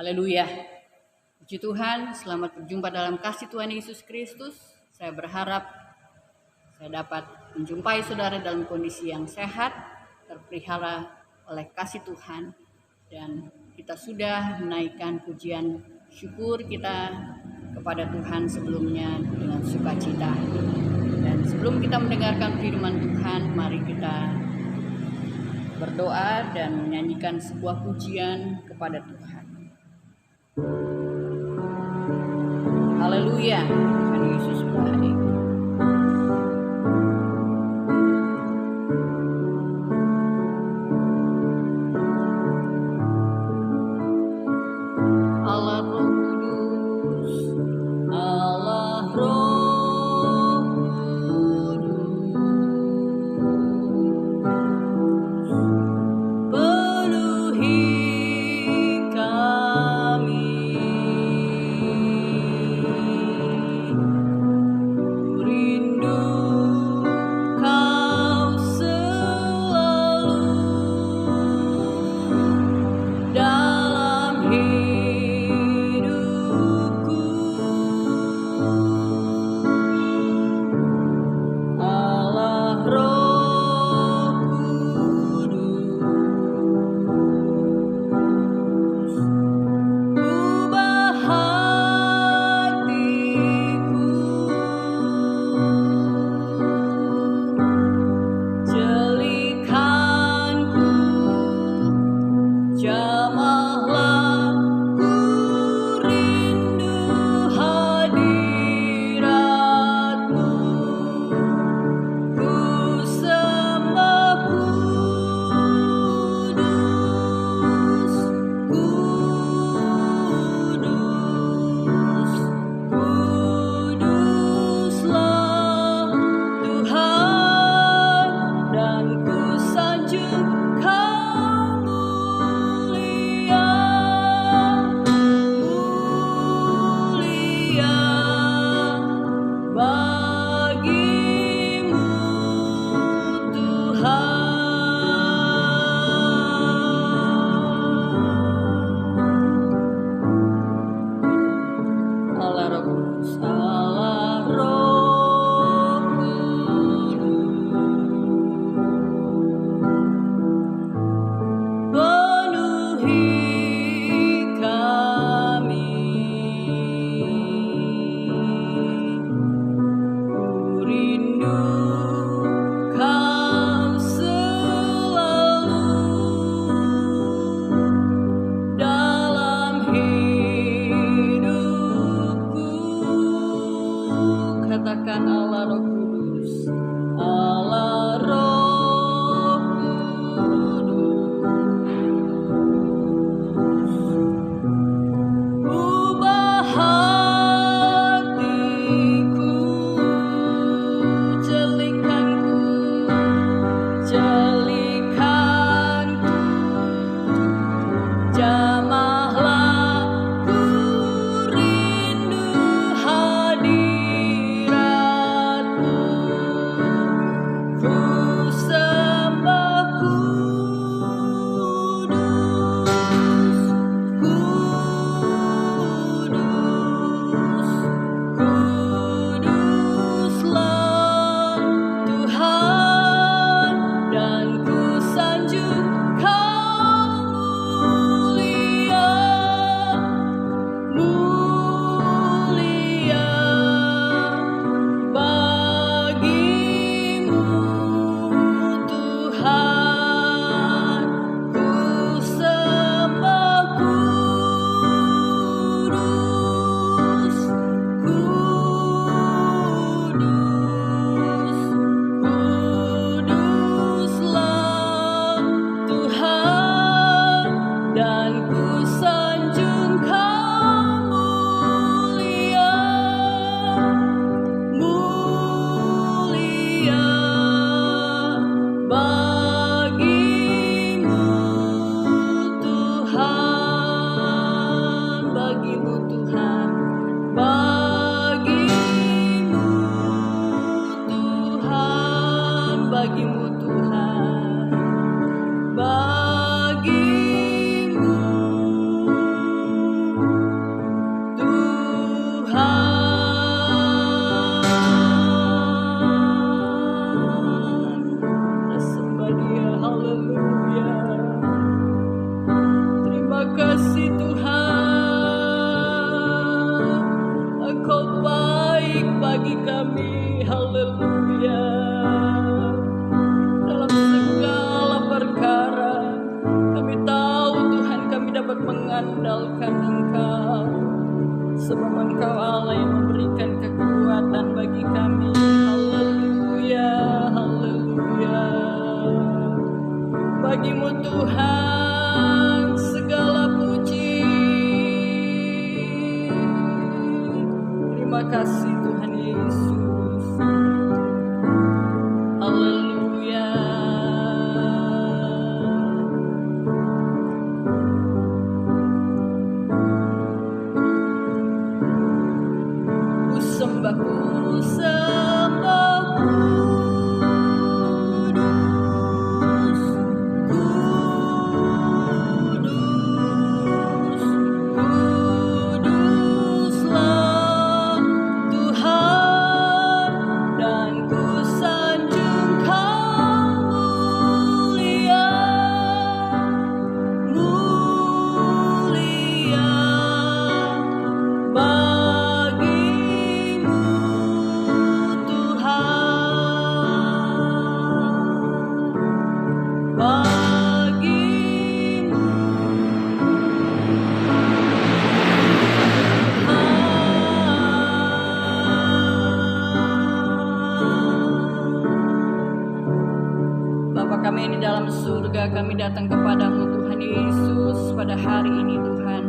Haleluya. Puji Tuhan, selamat berjumpa dalam kasih Tuhan Yesus Kristus. Saya berharap saya dapat menjumpai saudara dalam kondisi yang sehat, terpelihara oleh kasih Tuhan. Dan kita sudah menaikkan pujian syukur kita kepada Tuhan sebelumnya dengan sukacita. Dan sebelum kita mendengarkan firman Tuhan, mari kita berdoa dan menyanyikan sebuah pujian kepada Tuhan. Haleluya, Tuhan Yesus baik. Allah Roh Kudus, Allah Roh Kudus, penuhi kami. Rindu Kau selalu dalam hidupku. Allah Roh Kudus, ubah hatiku, jelikanku, jamahlah ku rindu hadirat-Mu. Ku sembah kudus, kudus, kuduslah Tuhan, dan ku sanjung Kau mulia, mulia bagimu Tuhan. Allah Roh Kudus, Allah Roh Kudus, penuhi kami. Ku rindu Kau selalu dalam hidupku. Katakan Allah Roh Kudus, Allah Roh Kudus, ubah hatiku, jelikanku, jelikanku, jamahlah ku rindu hadirat-Mu. Ku bagi kami. Haleluya. Dalam segala perkara kami tahu Tuhan, kami dapat mengandalkan Engkau, sebab Engkau Allah yang memberikan kekuatan bagi kami. Haleluya, haleluya. Bagimu Tuhan segala puji. Terima kasih Tuhan Yesus. Haleluya. Ku sembah, ku sembah kudus, kudus, kuduslah Tuhan, dan ku sanjung Kau mulia, mulia bagimu Tuhan, bagimu Bapa kami yang di dalam surga, kami datang kepadamu Tuhan Yesus pada hari ini Tuhan.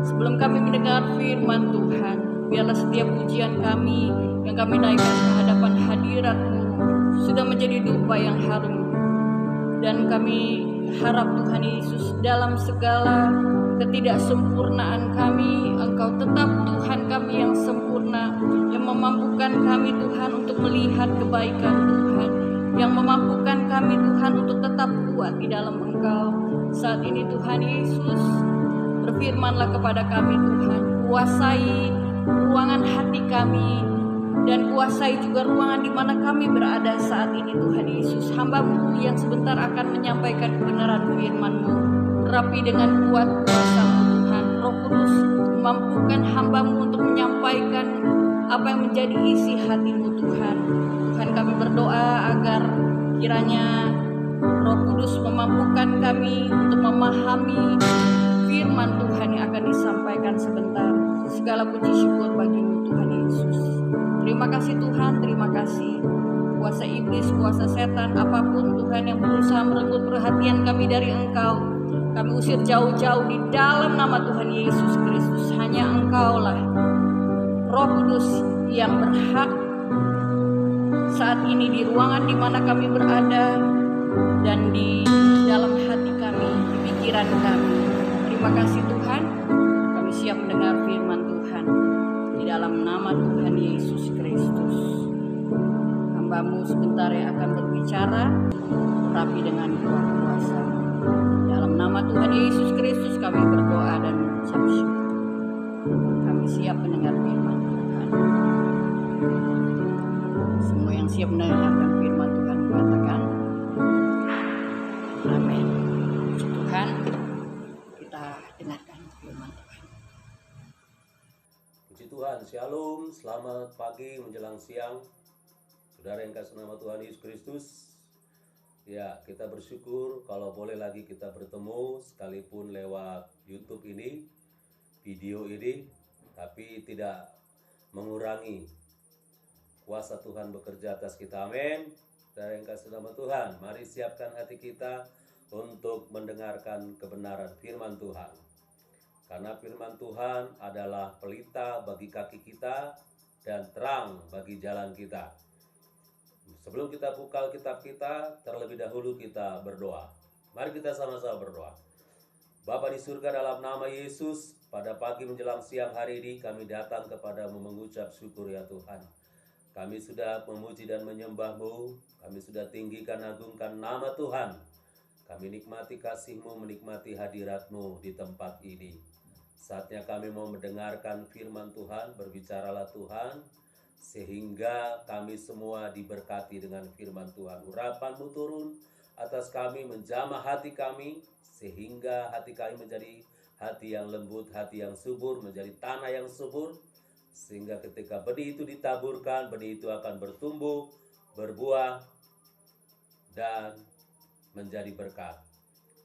Sebelum kami mendengar firman Tuhan, biarlah setiap pujian kami yang kami naikkan ke hadapan hadirat-Mu sudah menjadi dupa yang harum. Dan kami harap Tuhan Yesus, dalam segala ketidaksempurnaan kami, Engkau tetap Tuhan kami yang sempurna, yang memampukan kami Tuhan untuk melihat kebaikan Tuhan, yang memampukan kami Tuhan untuk tetap kuat di dalam Engkau. Saat ini Tuhan Yesus, berfirmanlah kepada kami Tuhan, kuasai ruangan hati kami, dan kuasai juga ruangan di mana kami berada saat ini Tuhan Yesus. Hamba-Mu yang sebentar akan menyampaikan kebenaran firman-Mu, rapi dengan kuat kuasa-Mu Tuhan. Roh Kudus, mampukan hamba-Mu untuk menyampaikan apa yang menjadi isi hati-Mu Tuhan. Tuhan, kami berdoa agar kiranya Roh Kudus memampukan kami untuk memahami firman Tuhan yang akan disampaikan sebentar. Segala puji syukur bagi-Mu Tuhan Yesus. Terima kasih Tuhan, terima kasih. Kuasa iblis, kuasa setan, apapun Tuhan yang berusaha merenggut perhatian kami dari Engkau, kami usir jauh-jauh di dalam nama Tuhan Yesus Kristus. Hanya Engkaulah Roh Kudus yang berhak saat ini di ruangan di mana kami berada dan di dalam hati kami, di pikiran kami. Terima kasih Tuhan, kami siap mendengar firman Tuhan di dalam nama Tuhan Yesus Kristus. Hamba-Mu sebentar yang akan berbicara, rapi dengan kuat kuasa. Dalam nama Tuhan Yesus Kristus kami berdoa dan mengucap syukur. Kami siap mendengar firman Tuhan. Semua yang siap mendengarkan firman Tuhan katakan amin. Puji Tuhan, kita dengarkan firman Tuhan. Puji Tuhan, Shalom, selamat pagi menjelang siang. Saudara yang kasih nama Tuhan Yesus Kristus. Ya, kita bersyukur kalau boleh lagi kita bertemu sekalipun lewat YouTube ini, video ini, tapi tidak mengurangi kuasa Tuhan bekerja atas kita. Amin. Saudara yang kasih nama Tuhan, mari siapkan hati kita untuk mendengarkan kebenaran firman Tuhan. Karena firman Tuhan adalah pelita bagi kaki kita dan terang bagi jalan kita. Sebelum kita buka Alkitab kita, terlebih dahulu kita berdoa. Mari kita sama-sama berdoa. Bapa di surga, dalam nama Yesus, pada pagi menjelang siang hari ini kami datang kepadamu mengucap syukur ya Tuhan. Kami sudah memuji dan menyembah-Mu, kami sudah tinggikan agungkan nama Tuhan. Kami nikmati kasih-Mu, menikmati hadirat-Mu di tempat ini. Saatnya kami mau mendengarkan firman Tuhan, berbicaralah Tuhan, sehingga kami semua diberkati dengan firman Tuhan. Urapan-Mu turun atas kami, menjamah hati kami, sehingga hati kami menjadi hati yang lembut, hati yang subur, menjadi tanah yang subur, Sehingga ketika benih itu ditaburkan, benih itu akan bertumbuh, berbuah, dan menjadi berkat.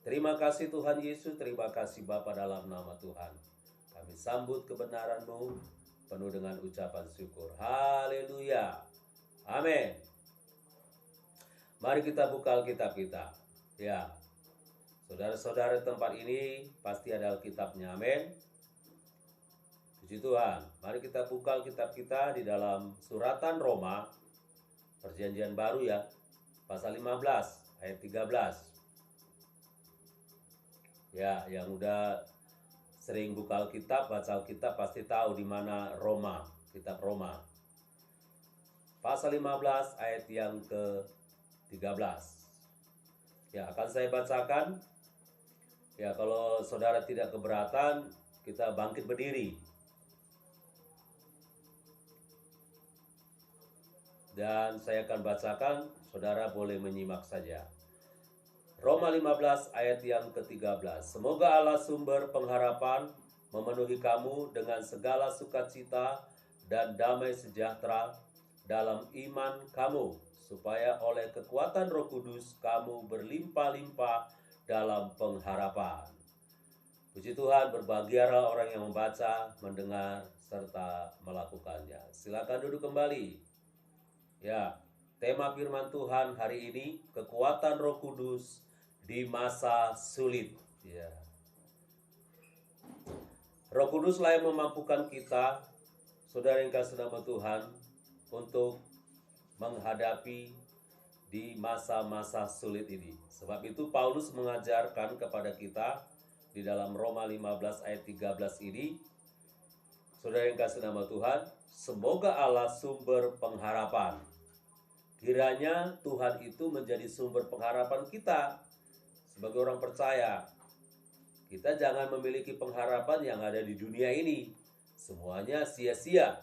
Terima kasih Tuhan Yesus, terima kasih Bapa dalam nama Tuhan. Kami sambut kebenaran-Mu penuh dengan ucapan syukur. Haleluya. Amin. Mari kita buka Alkitab kita. Ya, saudara-saudara, tempat ini pasti ada Alkitabnya. Amin. Puji Tuhan. Mari kita buka Alkitab kita di dalam suratan Roma, Perjanjian Baru ya, pasal 15 ayat 13. Ya, yang udah sering buka Alkitab, baca Alkitab pasti tahu di mana Roma, kitab Roma. Pasal 15 ayat yang ke-13. Ya, akan saya bacakan. Ya, kalau saudara tidak keberatan, kita bangkit berdiri. Dan saya akan bacakan, saudara boleh menyimak saja. Roma 15 ayat yang ke-13. Semoga Allah sumber pengharapan memenuhi kamu dengan segala sukacita dan damai sejahtera dalam iman kamu, supaya oleh kekuatan Roh Kudus kamu berlimpah-limpah dalam pengharapan. Puji Tuhan, berbahagialah orang yang membaca, mendengar, serta melakukannya. Silakan duduk kembali. Ya, tema firman Tuhan hari ini, kekuatan Roh Kudus di masa sulit. Ya. Roh Kuduslah yang memampukan kita, saudara yang kasih nama Tuhan, untuk menghadapi di masa-masa sulit ini. Sebab itu Paulus mengajarkan kepada kita di dalam Roma 15 ayat 13 ini, saudara yang kasih nama Tuhan, semoga Allah sumber pengharapan. Kiranya Tuhan itu menjadi sumber pengharapan kita. Sebagai orang percaya, kita jangan memiliki pengharapan yang ada di dunia ini. Semuanya sia-sia.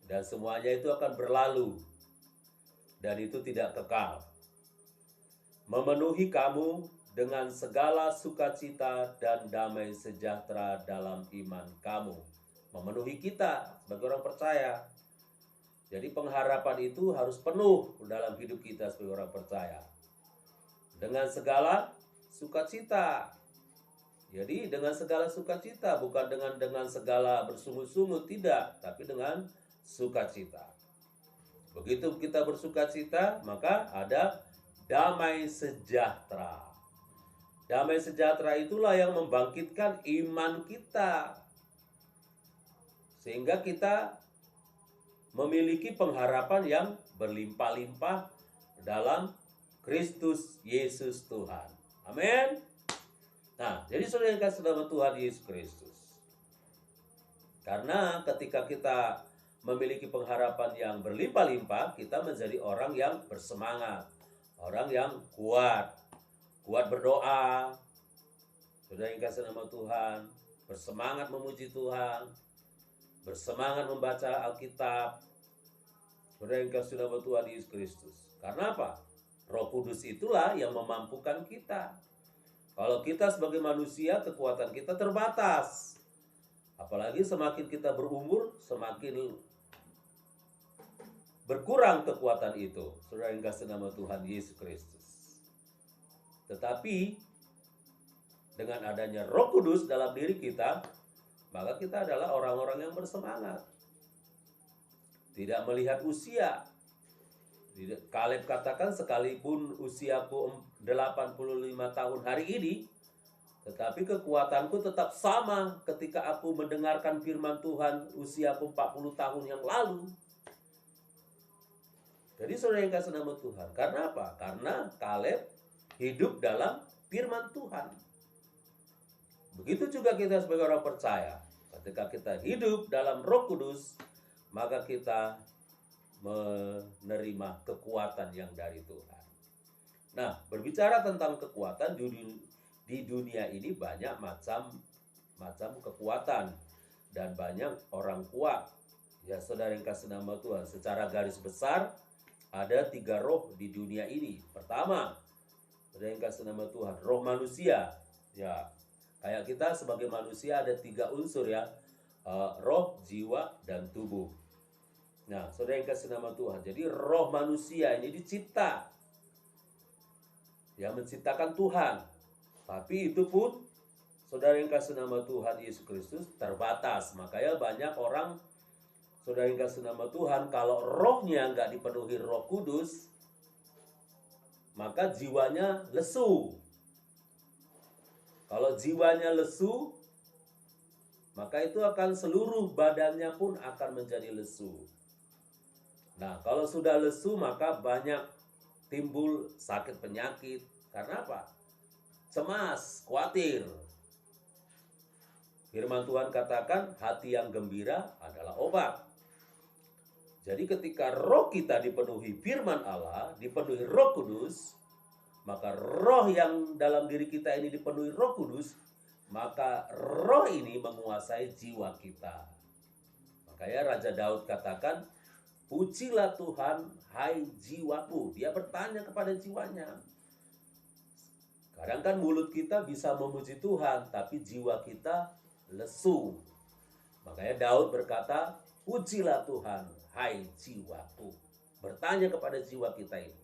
Dan semuanya itu akan berlalu. Dan itu tidak kekal. Memenuhi kamu dengan segala sukacita dan damai sejahtera dalam iman kamu. Memenuhi kita sebagai orang percaya. Jadi pengharapan itu harus penuh dalam hidup kita sebagai orang percaya. Dengan segala sukacita. Jadi dengan segala sukacita, bukan dengan segala bersungut-sungut, tidak, tapi dengan sukacita. Begitu kita bersukacita, maka ada damai sejahtera. Damai sejahtera itulah yang membangkitkan iman kita. Sehingga kita memiliki pengharapan yang berlimpah-limpah dalam Kristus Yesus Tuhan. Amin. Nah, jadi saudara yang kasih nama Tuhan Yesus Kristus. Karena ketika kita memiliki pengharapan yang berlimpah-limpah, kita menjadi orang yang bersemangat, orang yang kuat berdoa. Saudara yang kasih nama Tuhan, bersemangat memuji Tuhan, bersemangat membaca Alkitab. Saudara yang kasih nama Tuhan Yesus Kristus. Karena apa? Roh Kudus itulah yang memampukan kita. Kalau kita sebagai manusia, kekuatan kita terbatas. Apalagi semakin kita berumur, semakin berkurang kekuatan itu. Saudara yang kasih nama Tuhan Yesus Kristus. Tetapi dengan adanya Roh Kudus dalam diri kita, maka kita adalah orang-orang yang bersemangat. Tidak melihat usia. Kaleb katakan, sekalipun usiaku 85 tahun hari ini, tetapi kekuatanku tetap sama ketika aku mendengarkan firman Tuhan usiaku 40 tahun yang lalu. Jadi saudara yang kasih nama Tuhan, karena apa? Karena Kaleb hidup dalam firman Tuhan. Begitu juga kita sebagai orang percaya. Ketika kita hidup dalam Roh Kudus, maka kita menerima kekuatan yang dari Tuhan. Nah, berbicara tentang kekuatan di dunia ini banyak macam kekuatan dan banyak orang kuat. Ya, saudara yang kasih nama Tuhan, secara garis besar ada 3 roh di dunia ini. Pertama, saudara yang kasih nama Tuhan, roh manusia. Ya, kayak kita sebagai manusia ada 3 unsur ya. roh, jiwa, dan tubuh. Nah, saudara yang kasih nama Tuhan, jadi roh manusia ini dicipta, yang menciptakan Tuhan. Tapi itu pun, saudara yang kasih nama Tuhan Yesus Kristus, terbatas. Makanya banyak orang, saudara yang kasih nama Tuhan, kalau rohnya nggak dipenuhi Roh Kudus, maka jiwanya lesu. Kalau jiwanya lesu, maka itu akan seluruh badannya pun akan menjadi lesu. Nah, kalau sudah lesu, maka banyak timbul sakit penyakit. Karena apa? Cemas, khawatir. Firman Tuhan katakan, hati yang gembira adalah obat. Jadi ketika roh kita dipenuhi firman Allah, dipenuhi Roh Kudus, maka roh yang dalam diri kita ini dipenuhi Roh Kudus, maka roh ini menguasai jiwa kita. Makanya Raja Daud katakan, pujilah Tuhan, hai jiwaku. Dia bertanya kepada jiwanya. Kadang kan mulut kita bisa memuji Tuhan, tapi jiwa kita lesu. Makanya Daud berkata, pujilah Tuhan, hai jiwaku. Bertanya kepada jiwa kita ini.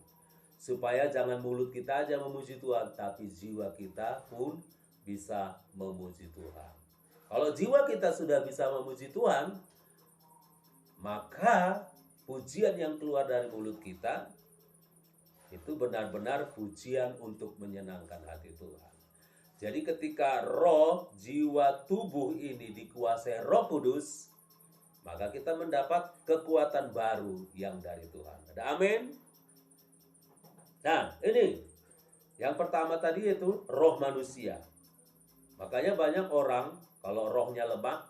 Supaya jangan mulut kita aja memuji Tuhan, tapi jiwa kita pun bisa memuji Tuhan. Kalau jiwa kita sudah bisa memuji Tuhan, maka pujian yang keluar dari mulut kita itu benar-benar pujian untuk menyenangkan hati Tuhan. Jadi ketika roh, jiwa, tubuh ini dikuasai Roh Kudus, maka kita mendapat kekuatan baru yang dari Tuhan. Ada amin? Nah, ini yang pertama tadi yaitu roh manusia. Makanya banyak orang kalau rohnya lemah,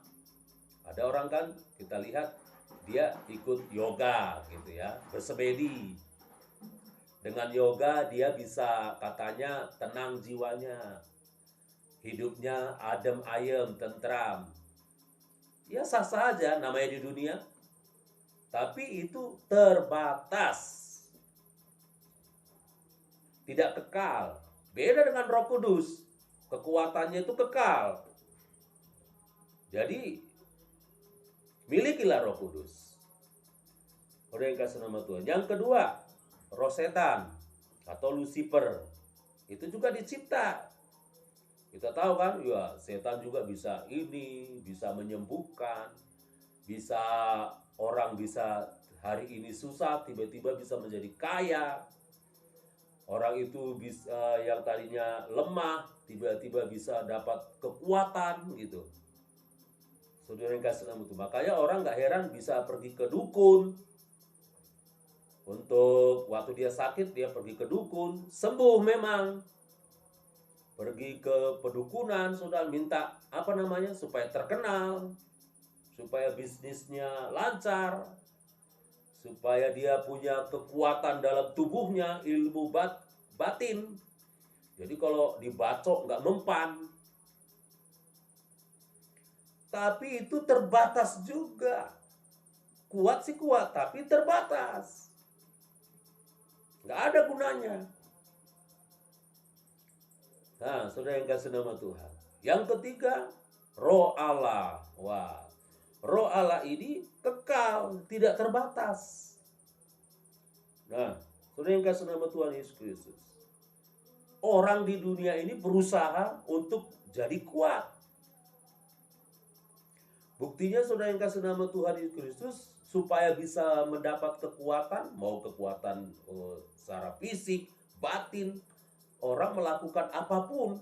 ada orang kan kita lihat dia ikut yoga gitu ya, bersemedi. Dengan yoga dia bisa katanya tenang jiwanya, hidupnya adem ayem, tentram. Ya sah-sah aja namanya di dunia, tapi itu terbatas. Tidak kekal. Beda dengan Roh Kudus. Kekuatannya itu kekal. Jadi, milikilah Roh Kudus. Udah yang kasih nama Tuhan. Yang kedua, roh setan atau Lucifer. Itu juga dicipta. Kita tahu kan, ya setan juga bisa ini, bisa menyembuhkan. Bisa orang bisa hari ini susah, tiba-tiba bisa menjadi kaya. Orang itu bisa yang tadinya lemah, tiba-tiba bisa dapat kekuatan gitu. Saudara yang kasih nama itu. Makanya orang gak heran bisa pergi ke dukun. Untuk waktu dia sakit, dia pergi ke dukun. Sembuh memang. Pergi ke pedukunan, saudara minta apa namanya, supaya terkenal. Supaya bisnisnya lancar. Supaya dia punya kekuatan dalam tubuhnya, ilmu batin. Jadi kalau dibacok nggak mempan. Tapi itu terbatas juga. Kuat sih kuat, tapi terbatas. Nggak ada gunanya. Nah, saudara yang kasih nama Tuhan. Yang ketiga, roh Allah. Wah, roh Allah ini kekal, tidak terbatas. Nah, saudara yang kasih nama Tuhan Yesus Kristus. Orang di dunia ini berusaha untuk jadi kuat. Buktinya saudara yang kasih nama Tuhan Yesus Kristus, supaya bisa mendapat kekuatan, mau kekuatan secara fisik, batin, orang melakukan apapun,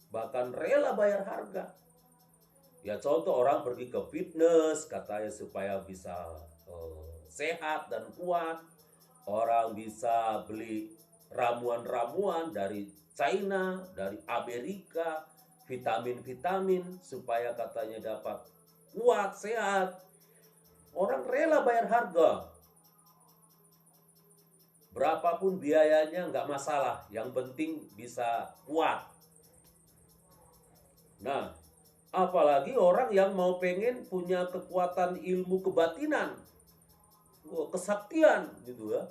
bahkan rela bayar harga. Ya contoh orang pergi ke fitness, katanya supaya bisa sehat dan kuat. Orang bisa beli ramuan-ramuan dari China, dari Amerika, vitamin-vitamin supaya katanya dapat kuat, sehat. Orang rela bayar harga. Berapapun biayanya nggak masalah, yang penting bisa kuat. Nah, apalagi orang yang mau pengen punya kekuatan ilmu kebatinan, kesaktian gitu ya.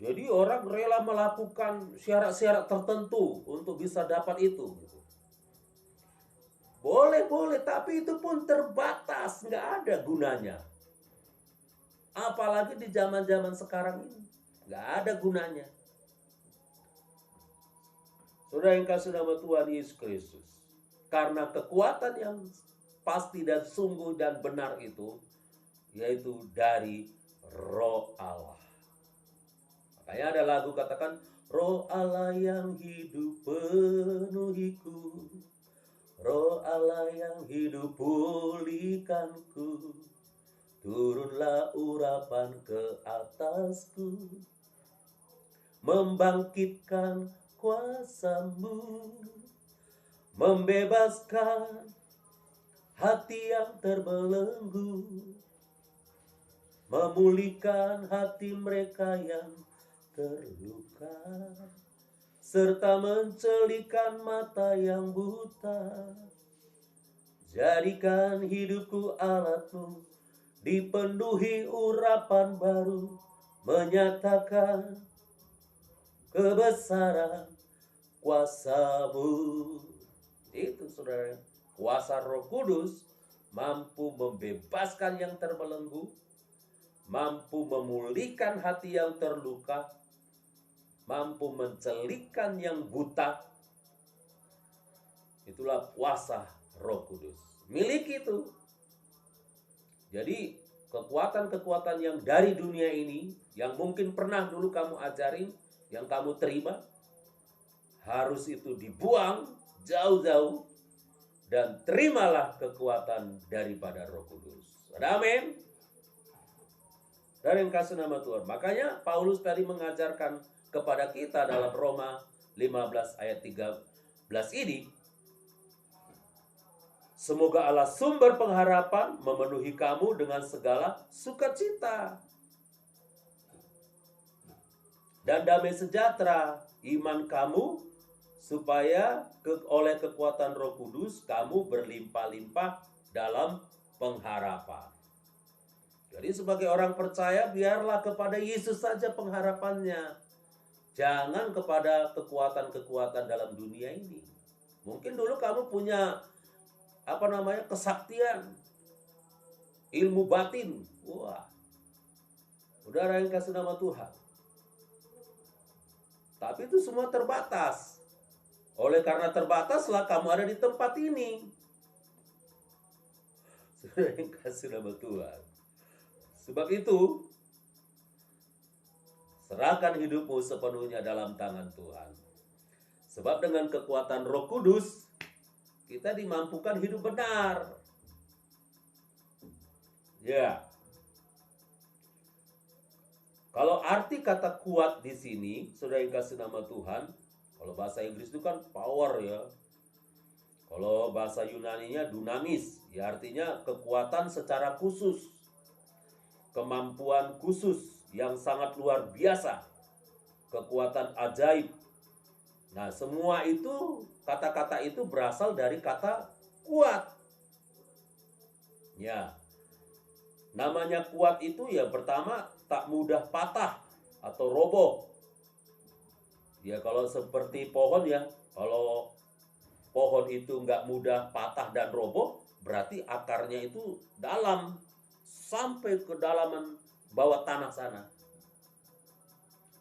Jadi orang rela melakukan syarat-syarat tertentu untuk bisa dapat itu. Gitu. Boleh, tapi itu pun terbatas, nggak ada gunanya. Apalagi di zaman-zaman sekarang ini, nggak ada gunanya. Saudara yang kasih nama Tuhan Yesus Kristus, karena kekuatan yang pasti dan sungguh dan benar itu, yaitu dari Roh Allah. Makanya ada lagu katakan, Roh Allah yang hidup penuhiku, Roh Allah yang hidup pulihkanku, turunlah urapan ke atasku, membangkitkan kuasa-Mu, membebaskan hati yang terbelenggu, memulihkan hati mereka yang terluka, serta mencelikan mata yang buta. Jadikan hidupku alat-Mu, dipenuhi urapan baru, menyatakan kebesaran kuasa-Mu. Itu saudara, kuasa Roh Kudus mampu membebaskan yang terbelenggu, mampu memulihkan hati yang terluka, mampu mencelikan yang buta. Itulah kuasa Roh Kudus. Miliki itu. Jadi kekuatan-kekuatan yang dari dunia ini, yang mungkin pernah dulu kamu ajarin, yang kamu terima, harus itu dibuang jauh-jauh, dan terimalah kekuatan daripada Roh Kudus. Amin. Dan yang kasih nama Tuhan. Makanya Paulus tadi mengajarkan kepada kita dalam Roma 15 ayat 13 ini, semoga Allah sumber pengharapan memenuhi kamu dengan segala sukacita dan damai sejahtera iman kamu, supaya oleh kekuatan Roh Kudus kamu berlimpah-limpah dalam pengharapan. Jadi sebagai orang percaya, biarlah kepada Yesus saja pengharapannya. Jangan kepada kekuatan-kekuatan dalam dunia ini. Mungkin dulu kamu punya kesaktian, ilmu batin. Wah, saudara yang kasih nama Tuhan. Tapi itu semua terbatas. Oleh karena terbataslah kamu ada di tempat ini. Saudara yang kasih nama Tuhan. Sebab itu, serahkan hidupmu sepenuhnya dalam tangan Tuhan. Sebab dengan kekuatan Roh Kudus, kita dimampukan hidup benar. Ya. Kalau arti kata kuat di sini, saudara yang kasih nama Tuhan, kalau bahasa Inggris itu kan power ya. Kalau bahasa Yunaninya dunamis, ya artinya kekuatan secara khusus. Kemampuan khusus yang sangat luar biasa. Kekuatan ajaib. Nah, semua itu, kata-kata itu berasal dari kata kuat. Ya. Namanya kuat itu ya pertama tak mudah patah atau roboh. Ya kalau seperti pohon ya, kalau pohon itu nggak mudah patah dan roboh, berarti akarnya itu dalam, sampai ke dalaman bawah tanah sana.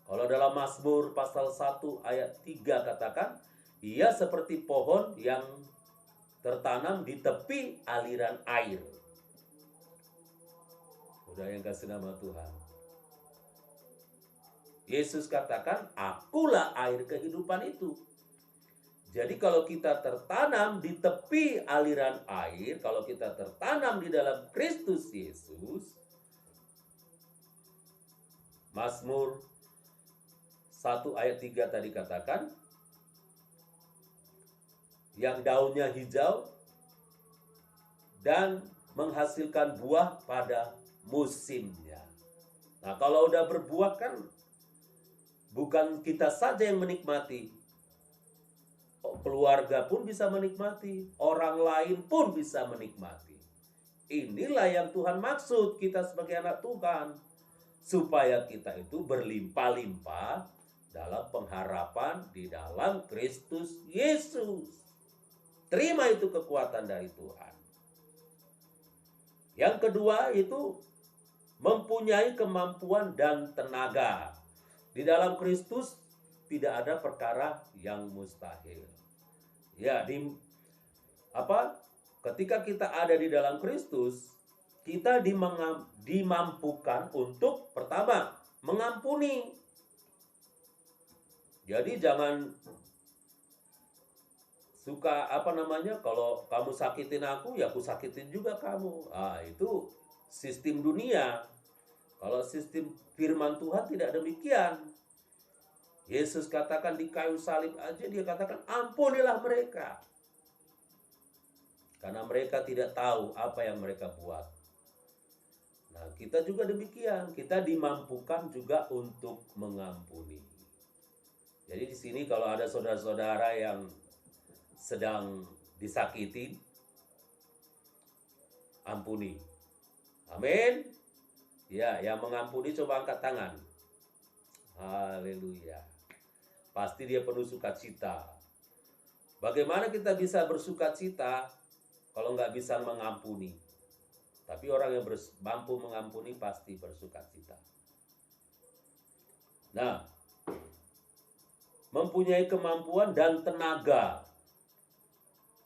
Kalau dalam Mazmur pasal 1 ayat 3 katakan, ia seperti pohon yang tertanam di tepi aliran air. Udah yang kasih nama Tuhan. Yesus katakan, akulah air kehidupan itu. Jadi kalau kita tertanam di tepi aliran air, kalau kita tertanam di dalam Kristus Yesus, Mazmur 1 ayat 3 tadi katakan, yang daunnya hijau dan menghasilkan buah pada musimnya. Nah, kalau udah berbuah kan bukan kita saja yang menikmati, keluarga pun bisa menikmati, orang lain pun bisa menikmati. Inilah yang Tuhan maksud kita sebagai anak Tuhan, supaya kita itu berlimpah-limpah dalam pengharapan di dalam Kristus Yesus. Terima itu kekuatan dari Tuhan. Yang kedua itu mempunyai kemampuan dan tenaga. Di dalam Kristus tidak ada perkara yang mustahil. Ya, ketika kita ada di dalam Kristus, kita dimampukan untuk pertama mengampuni. Jadi jangan suka kalau kamu sakitin aku, ya aku sakitin juga kamu. Itu sistem dunia. Kalau sistem firman Tuhan tidak demikian. Yesus katakan di kayu salib aja, dia katakan ampunilah mereka, karena mereka tidak tahu apa yang mereka buat. Nah, kita juga demikian, kita dimampukan juga untuk mengampuni. Jadi di sini kalau ada saudara-saudara yang sedang disakiti, ampuni. Amin. Ya, yang mengampuni coba angkat tangan. Haleluya. Pasti dia penuh sukacita. Bagaimana kita bisa bersukacita kalau nggak bisa mengampuni? Tapi orang yang mampu mengampuni pasti bersukacita. Nah, mempunyai kemampuan dan tenaga.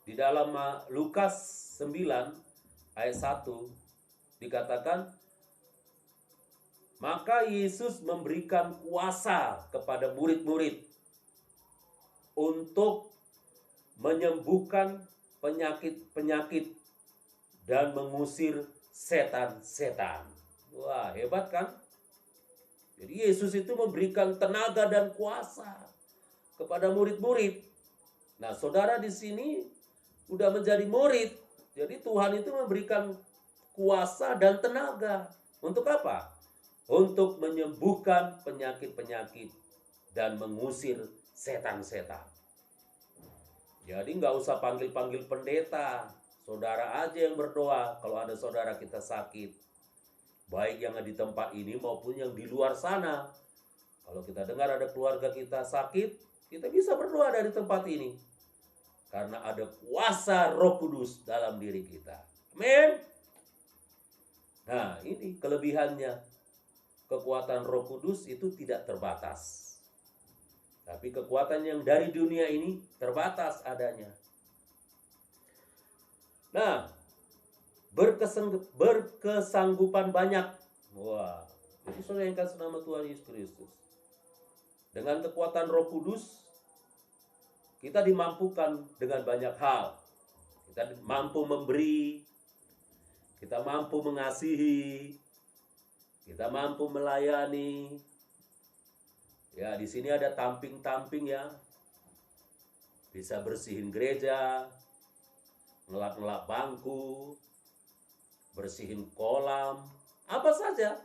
Di dalam Lukas 9 ayat 1 dikatakan, maka Yesus memberikan kuasa kepada murid-murid untuk menyembuhkan penyakit-penyakit dan mengusir setan-setan. Wah, hebat kan? Jadi Yesus itu memberikan tenaga dan kuasa kepada murid-murid. Nah, saudara di sini udah menjadi murid. Jadi Tuhan itu memberikan kuasa dan tenaga. Untuk apa? Untuk menyembuhkan penyakit-penyakit dan mengusir setan-setan. Jadi nggak usah panggil-panggil pendeta. Saudara aja yang berdoa kalau ada saudara kita sakit. Baik yang di tempat ini maupun yang di luar sana. Kalau kita dengar ada keluarga kita sakit, kita bisa berdoa dari tempat ini. Karena ada kuasa Roh Kudus dalam diri kita. Amin. Nah, ini kelebihannya. Kekuatan Roh Kudus itu tidak terbatas. Tapi kekuatan yang dari dunia ini terbatas adanya. Nah, berkesanggupan banyak. Wah, jadi saudara yang kasih nama Tuhan Yesus Kristus. Dengan kekuatan Roh Kudus, kita dimampukan dengan banyak hal. Kita mampu memberi, kita mampu mengasihi, kita mampu melayani. Ya, di sini ada tamping-tamping ya. Bisa bersihin gereja, ngelap-ngelap bangku, bersihin kolam, apa saja.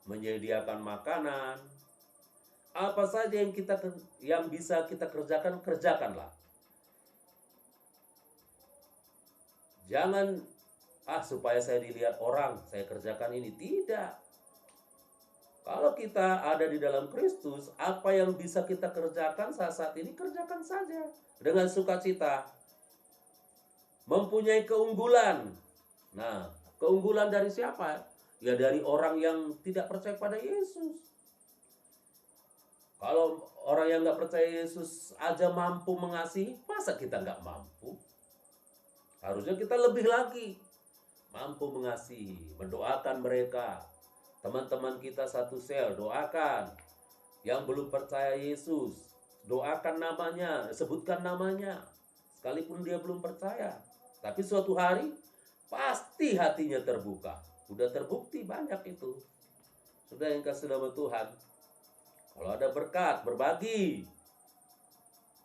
Menyediakan makanan, apa saja yang bisa kita kerjakan, kerjakanlah. Jangan supaya saya dilihat orang, saya kerjakan ini. Tidak. Kalau kita ada di dalam Kristus, apa yang bisa kita kerjakan saat ini, kerjakan saja dengan sukacita. Mempunyai keunggulan. Nah, keunggulan dari siapa? Ya dari orang yang tidak percaya pada Yesus. Kalau orang yang nggak percaya Yesus aja mampu mengasihi, masa kita nggak mampu? Harusnya kita lebih lagi mampu mengasihi, mendoakan mereka. Teman-teman kita satu sel, doakan. Yang belum percaya Yesus, doakan namanya, sebutkan namanya. Sekalipun dia belum percaya. Tapi suatu hari, pasti hatinya terbuka. Udah terbukti banyak itu. Sudah yang kasih nama Tuhan. Kalau ada berkat, berbagi.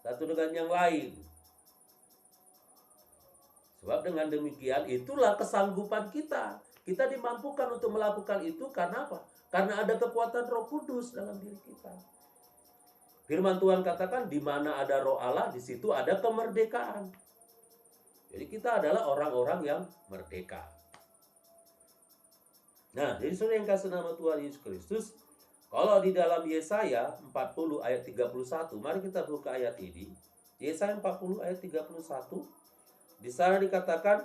Satu dengan yang lain. Sebab dengan demikian, itulah kesanggupan kita. Kita dimampukan untuk melakukan itu karena apa? Karena ada kekuatan Roh Kudus dalam diri kita. Firman Tuhan katakan, di mana ada Roh Allah, di situ ada kemerdekaan. Jadi kita adalah orang-orang yang merdeka. Nah, jadi saudara yang kasih nama Tuhan Yesus Kristus, kalau di dalam Yesaya 40 ayat 31, mari kita buka ayat ini. Yesaya 40 ayat 31. Di sana dikatakan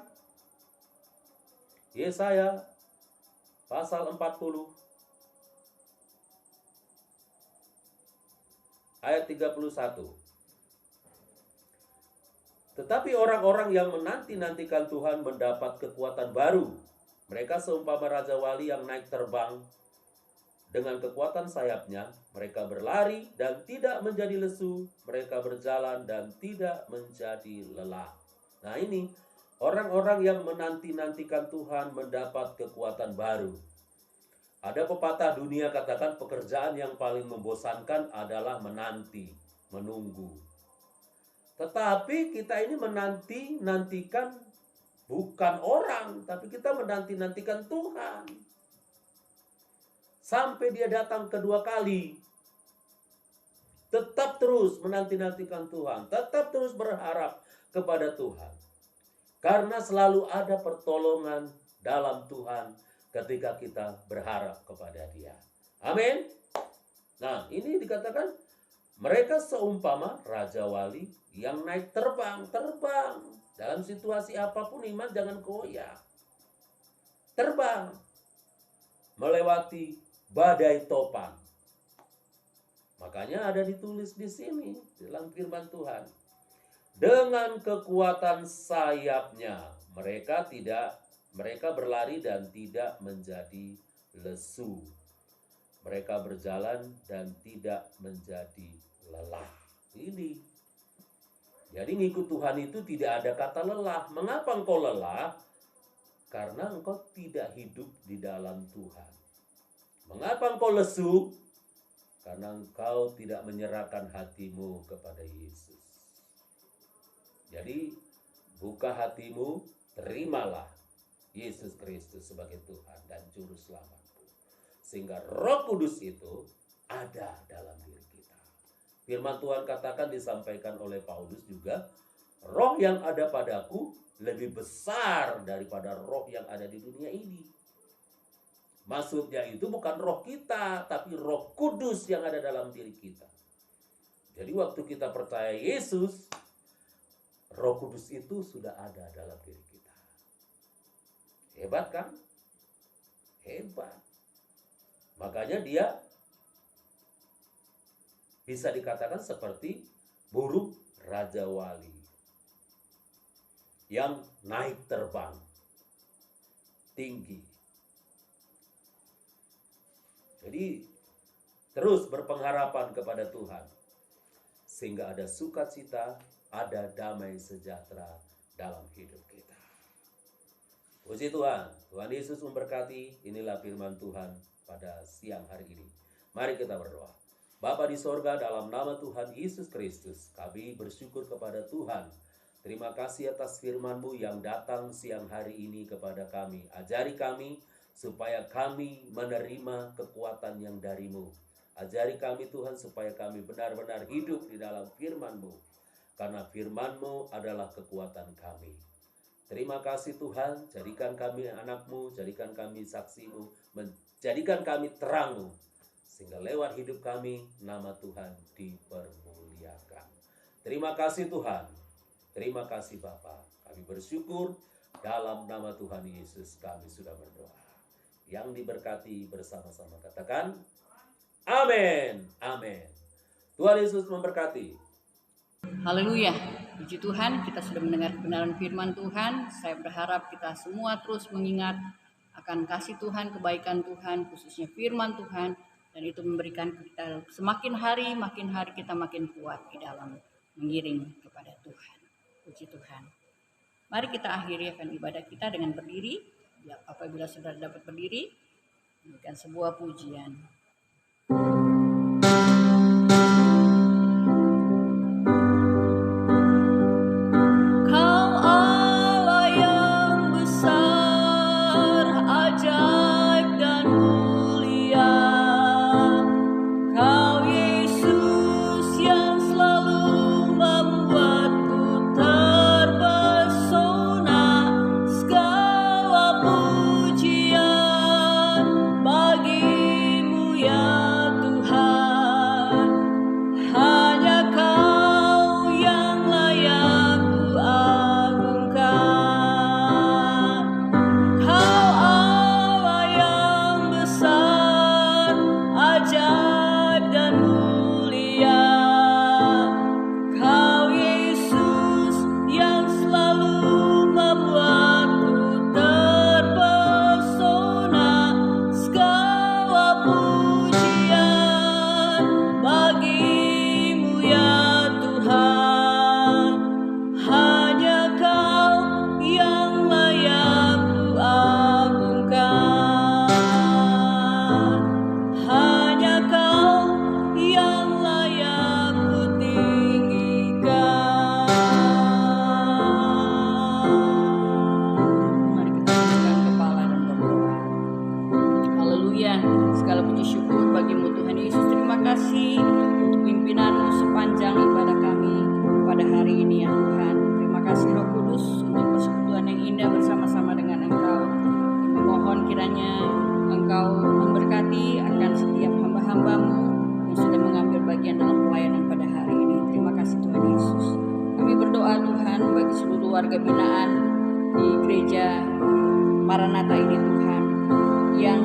Yesaya pasal 40 ayat 31. Tetapi orang-orang yang menanti-nantikan Tuhan mendapat kekuatan baru. Mereka seumpama raja wali yang naik terbang dengan kekuatan sayapnya. Mereka berlari dan tidak menjadi lesu. Mereka berjalan dan tidak menjadi lelah. Nah ini, orang-orang yang menanti-nantikan Tuhan mendapat kekuatan baru. Ada pepatah dunia katakan pekerjaan yang paling membosankan adalah menanti, menunggu. Tetapi kita ini menanti-nantikan bukan orang, tapi kita menanti-nantikan Tuhan. Sampai dia datang kedua kali. Tetap terus menanti-nantikan Tuhan. Tetap terus berharap kepada Tuhan. Karena selalu ada pertolongan dalam Tuhan ketika kita berharap kepada Dia. Amin. Nah, ini dikatakan mereka seumpama raja wali yang naik terbang. Dalam situasi apapun iman jangan goyah. Terbang. Melewati badai topan. Makanya ada ditulis di sini dalam firman Tuhan. Dengan kekuatan sayapnya mereka berlari dan tidak menjadi lesu. Mereka berjalan dan tidak menjadi lelah. Ini. Jadi ngikut Tuhan itu tidak ada kata lelah. Mengapa engkau lelah? Karena engkau tidak hidup di dalam Tuhan. Mengapa engkau lesu? Karena engkau tidak menyerahkan hatimu kepada Yesus. Jadi buka hatimu, terimalah Yesus Kristus sebagai Tuhan dan Juru Selamatmu. Sehingga Roh Kudus itu ada dalam diri kita. Firman Tuhan katakan disampaikan oleh Paulus juga, roh yang ada padaku lebih besar daripada roh yang ada di dunia ini. Maksudnya itu bukan roh kita, tapi Roh Kudus yang ada dalam diri kita. Jadi waktu kita percaya Yesus, Roh Kudus itu sudah ada dalam diri kita. Hebat kan? Hebat. Makanya dia bisa dikatakan seperti burung raja wali yang naik terbang tinggi. Jadi terus berpengharapan kepada Tuhan sehingga ada sukacita, ada damai sejahtera dalam hidup kita. Puji Tuhan, Tuhan Yesus memberkati. Inilah firman Tuhan pada siang hari ini. Mari kita berdoa. Bapa di sorga, dalam nama Tuhan Yesus Kristus, kami bersyukur kepada Tuhan. Terima kasih atas firman-Mu yang datang siang hari ini kepada kami. Ajari kami supaya kami menerima kekuatan yang dari-Mu. Ajari kami Tuhan supaya kami benar-benar hidup di dalam firman-Mu. Karena firman-Mu adalah kekuatan kami. Terima kasih Tuhan, jadikan kami anak-Mu, jadikan kami saksi-Mu, menjadikan kami terang-Mu. Sehingga lewat hidup kami, nama Tuhan dipermuliakan. Terima kasih Tuhan, terima kasih Bapa. Kami bersyukur dalam nama Tuhan Yesus kami sudah berdoa. Yang diberkati bersama-sama katakan, amin, amin. Tuhan Yesus memberkati. Haleluya, puji Tuhan, kita sudah mendengar kebenaran firman Tuhan. Saya berharap kita semua terus mengingat akan kasih Tuhan, kebaikan Tuhan, khususnya firman Tuhan. Dan itu memberikan kita semakin hari kita makin kuat di dalam mengiring kepada Tuhan. Puji Tuhan. Mari kita akhiri akan ibadah kita dengan berdiri. Ya, apabila saudara dapat berdiri, berikan sebuah pujian. Bagimu Segala puji syukur bagimu Tuhan Yesus. Terima kasih untuk pimpinanmu sepanjang ibadah kami pada hari ini ya Tuhan. Terima kasih Roh Kudus untuk persekutuan yang indah bersama-sama dengan Engkau. Kami mohon kiranya Engkau memberkati akan setiap hamba-hambamu yang sudah mengambil bagian dalam pelayanan pada hari ini. Terima kasih Tuhan Yesus. Kami berdoa Tuhan bagi seluruh warga binaan di gereja Maranatha ini Tuhan, yang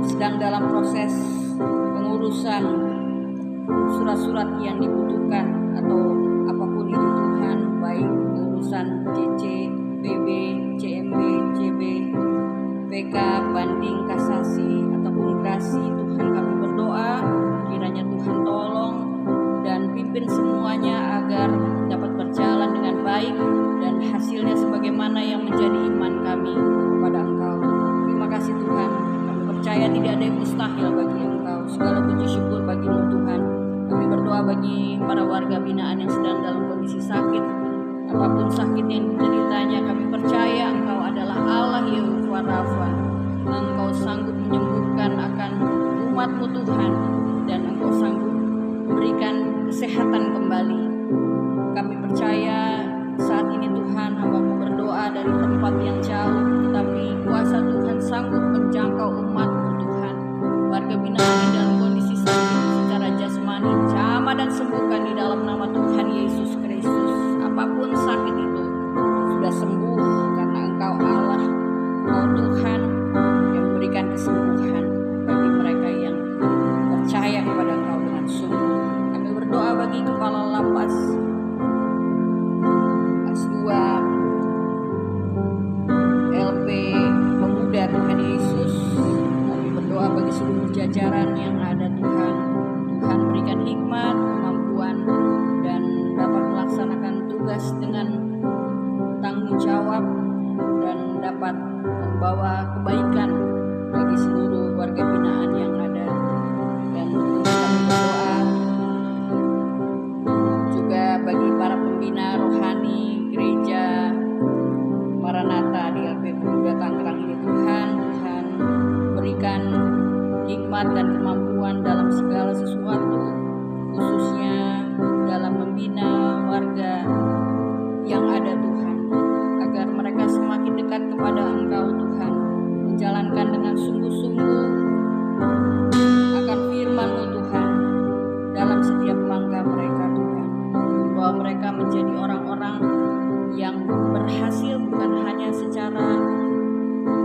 sedang dalam proses pengurusan surat-surat yang dibutuhkan atau apapun itu Tuhan, baik pengurusan CC, BB, CMB, CB, PK, banding, kasasi ataupun grasi Tuhan, kami berdoa kiranya Tuhan tolong dan pimpin semuanya agar dapat berjalan dengan baik dan hasilnya sebagaimana yang menjadi iman kami kepada Engkau. Terima kasih Tuhan, kami percaya tidak ada yang mustahil bagi Engkau. Segala puji syukur bagimu Tuhan. Kami berdoa bagi para warga binaan yang sedang dalam kondisi sakit, apapun sakit yang dideritanya, kami percaya Engkau adalah Allah Yehovah Rafa. Engkau sanggup menyembuhkan akan umat-Mu Tuhan, dan Engkau sanggup memberikan kesehatan kembali. Kami percaya saat ini Tuhan, hamba-Mu berdoa dari tempat yang jauh, tetapi kuasa Tuhan sanggup menjangkau umat-Mu Tuhan. Warga binaan yang dalam kondisi sakit secara jasmani, jamah dan sembuhkan di dalam nama Tuhan Yesus Kristus. Apapun sakit itu sudah sembuh karena Engkau Allah, Engkau Tuhan yang memberikan kesembuhan bagi mereka yang percaya kepada Engkau dengan sungguh. Kami berdoa bagi kepala lapas S2 LP Pemuda Tuhan Yesus. Kami berdoa bagi seluruh jajaran yang ada Tuhan. Tuhan berikan hikmat, kemampuan, dan dapat melaksanakan tugas dengan tanggung jawab dan dapat membawa kebaikan bagi seluruh warga binaan yang ada. Dan kami berdoa juga bagi para pembina rohani gereja Maranatha di LP Pemuda Tangerang ini Tuhan. Tuhan berikan hikmat dan kemampuan dalam segala sesuatu, khususnya dalam membina warga yang ada Tuhan, agar mereka semakin dekat kepada Engkau Tuhan, menjalankan dengan sungguh-sungguh akan firman-Mu Tuhan dalam setiap langkah mereka Tuhan, bahwa mereka menjadi orang-orang yang berhasil bukan hanya secara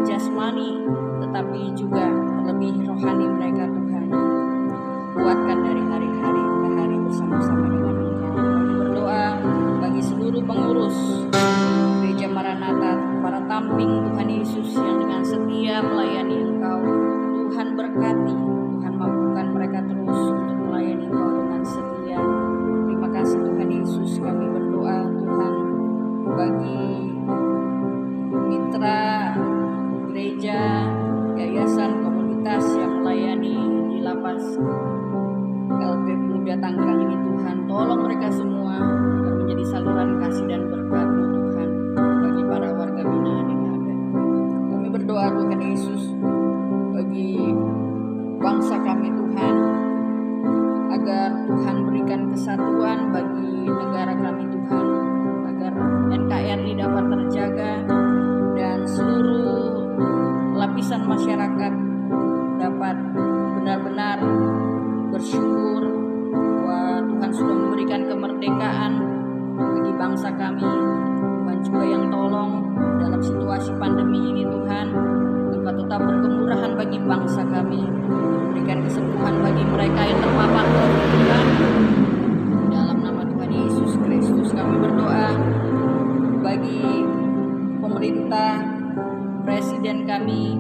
jasmani tetapi juga lebih rohani mereka Tuhan. Kuatkan dari hari-hari ke hari bersama-sama dengan Engkau. Kami berdoa bagi seluruh pengurus gereja Maranatha, para tamping Tuhan Yesus yang dengan setia melayani Engkau. Tuhan berkati, Tuhan mampukan mereka terus untuk melayani Engkau dengan setia. Terima kasih Tuhan Yesus. Kami berdoa Tuhan bagi mitra gereja, yayasan, komunitas yang melayani di lapas LP Pemuda Tangerang ini Tuhan. Tolong mereka semua agar menjadi saluran kasih dan berkat-Mu Tuhan bagi para warga binaan yang ada. Kami berdoa Tuhan Yesus bagi bangsa kami Tuhan, agar Tuhan berikan kesatuan bagi negara kami Tuhan, agar NKRI dapat terjaga dan seluruh lapisan masyarakat dapat benar-benar bersyukur bahwa Tuhan sudah memberikan kemerdekaan bagi bangsa kami. Tuhan juga yang tolong dalam situasi pandemi ini Tuhan, Engkau tetap berkemurahan bagi bangsa kami, berikan kesembuhan bagi mereka yang terpapar Tuhan. Dalam nama Tuhan Yesus Kristus kami berdoa bagi pemerintah, Presiden kami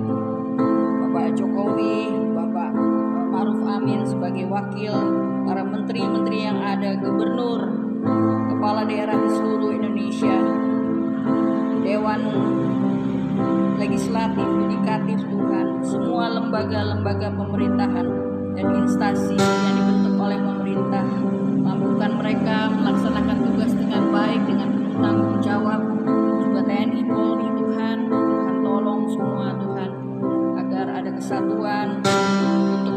Bapak Jokowi, Bapak Ma'ruf Amin sebagai wakil, para menteri-menteri yang ada, gubernur, kepala daerah di seluruh Indonesia, Dewan Legislatif, Yudikatif Tuhan, semua lembaga-lembaga pemerintahan dan instansi yang dibentuk oleh pemerintah, mampukan mereka melaksanakan tugas dengan baik, dengan tanggung jawab, juga TNI Polri Tuhan. Tuhan tolong semua Tuhan, agar ada kesatuan untuk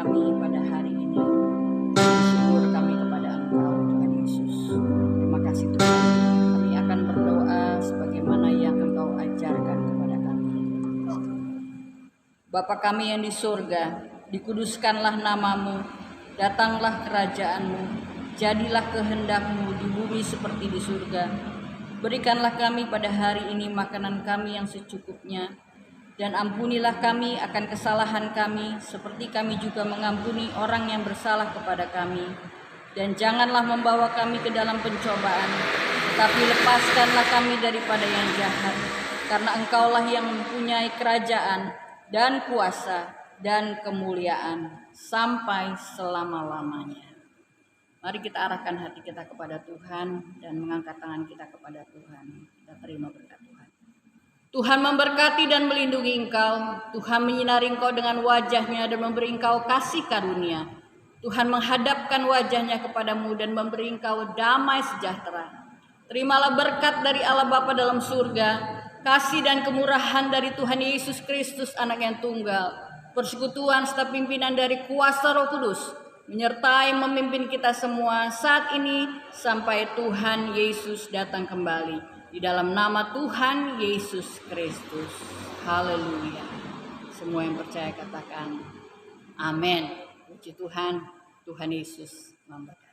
kami pada hari ini. Bersyukur kami kepada Engkau, Tuhan Yesus. Terima kasih Tuhan. Kami akan berdoa sebagaimana yang Engkau ajarkan kepada kami. Bapa kami yang di surga, dikuduskanlah namamu, datanglah kerajaanmu, jadilah kehendak-Mu di bumi seperti di surga. Berikanlah kami pada hari ini makanan kami yang secukupnya, dan ampunilah kami akan kesalahan kami, seperti kami juga mengampuni orang yang bersalah kepada kami. Dan janganlah membawa kami ke dalam pencobaan, tetapi lepaskanlah kami daripada yang jahat, karena Engkaulah yang mempunyai kerajaan dan kuasa dan kemuliaan sampai selama-lamanya. Mari kita arahkan hati kita kepada Tuhan dan mengangkat tangan kita kepada Tuhan. Kita terima berkat Tuhan. Tuhan memberkati dan melindungi engkau. Tuhan menyinari engkau dengan wajah-Nya dan memberi engkau kasih karunia. Tuhan menghadapkan wajah-Nya kepadamu dan memberi engkau damai sejahtera. Terimalah berkat dari Allah Bapa dalam surga, kasih dan kemurahan dari Tuhan Yesus Kristus Anak yang tunggal, persekutuan serta pimpinan dari kuasa Roh Kudus menyertai memimpin kita semua saat ini sampai Tuhan Yesus datang kembali. Di dalam nama Tuhan Yesus Kristus. Haleluya. Semua yang percaya katakan amin. Puji Tuhan, Tuhan Yesus memberkati.